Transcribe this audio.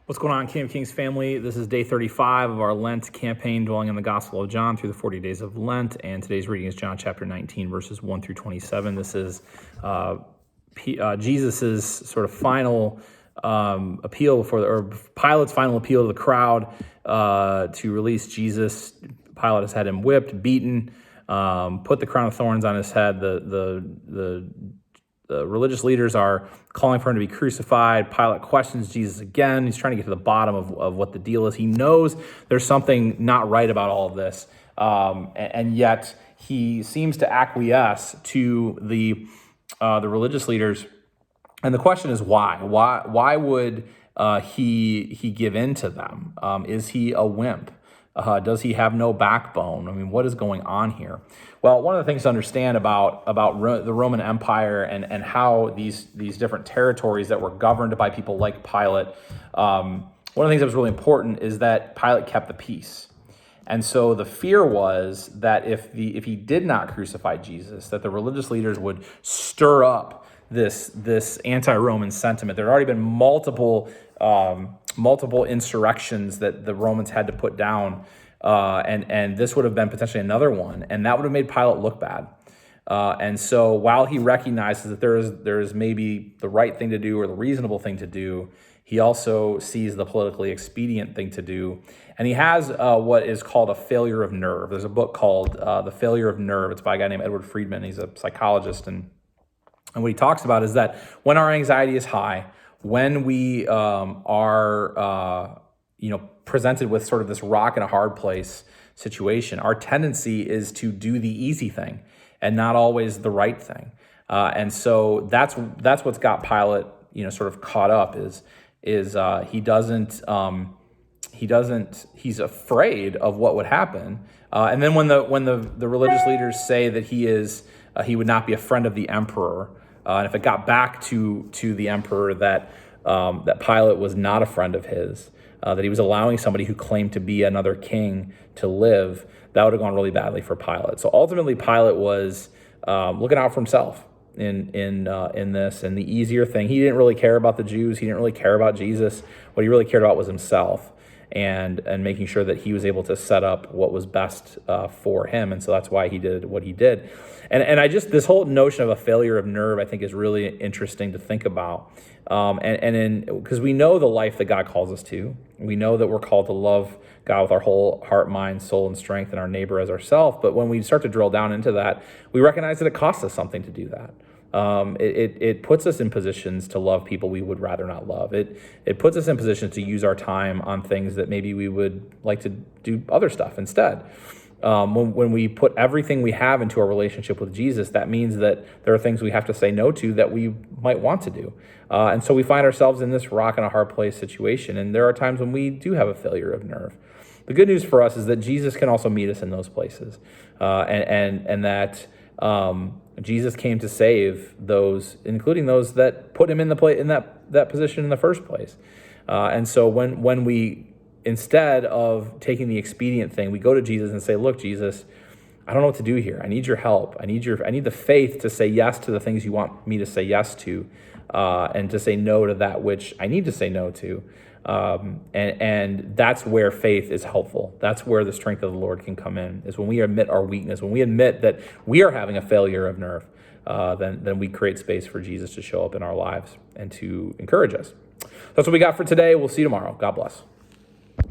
What's going on, King of Kings family? This is day 35 of our Lent campaign, dwelling on the Gospel of John through the 40 days of Lent. And today's reading is John chapter 19, verses 1 through 27. This is Jesus's sort of final appeal or Pilate's final appeal to the crowd to release Jesus. Pilate has had him whipped, beaten, put the crown of thorns on his head. The religious leaders are calling for him to be crucified. Pilate questions Jesus again. He's trying to get to the bottom of what the deal is. He knows there's something not right about all of this, and yet he seems to acquiesce to the religious leaders. And the question is why? Why would he give in to them? Is he a wimp? Does he have no backbone? I mean, what is going on here? Well, one of the things to understand about the Roman Empire and how these different territories that were governed by people like Pilate, one of the things that was really important is that Pilate kept the peace. And so the fear was that if he did not crucify Jesus, that the religious leaders would stir up this anti-Roman sentiment. There had already been multiple insurrections that the Romans had to put down, and this would have been potentially another one, and that would have made Pilate look bad. And so while he recognizes that there is maybe the right thing to do or the reasonable thing to do, he also sees the politically expedient thing to do. And he has what is called a failure of nerve. There's a book called The Failure of Nerve. It's by a guy named Edward Friedman. He's a psychologist, and what he talks about is that when our anxiety is high, when we are presented with sort of this rock and a hard place situation, our tendency is to do the easy thing and not always the right thing. And so that's what's got Pilate, sort of caught up is he's afraid of what would happen. And then when the religious leaders say that he would not be a friend of the emperor, and if it got back to the emperor that Pilate was not a friend of his, that he was allowing somebody who claimed to be another king to live, that would have gone really badly for Pilate. So ultimately, Pilate was looking out for himself in this, and the easier thing. He didn't really care about the Jews. He didn't really care about Jesus. What he really cared about was himself, and making sure that he was able to set up what was best for him. And so that's why he did what he did. And this whole notion of a failure of nerve, I think, is really interesting to think about. Because we know the life that God calls us to. We know that we're called to love God with our whole heart, mind, soul, and strength, and our neighbor as ourselves. But when we start to drill down into that, we recognize that it costs us something to do that. It puts us in positions to love people we would rather not love. It puts us in positions to use our time on things that maybe we would like to do other stuff instead. When we put everything we have into our relationship with Jesus, that means that there are things we have to say no to that we might want to do. And so we find ourselves in this rock and a hard place situation. And there are times when we do have a failure of nerve. The good news for us is that Jesus can also meet us in those places, and that Jesus came to save those, including those that put him in that position in the first place. And so when we, instead of taking the expedient thing, we go to Jesus and say, "Look, Jesus, I don't know what to do here. I need your help. I need the faith to say yes to the things you want me to say yes to, and to say no to that which I need to say no to." And that's where faith is helpful. That's where the strength of the Lord can come in, is when we admit our weakness, when we admit that we are having a failure of nerve, then we create space for Jesus to show up in our lives and to encourage us. That's what we got for today. We'll see you tomorrow. God bless.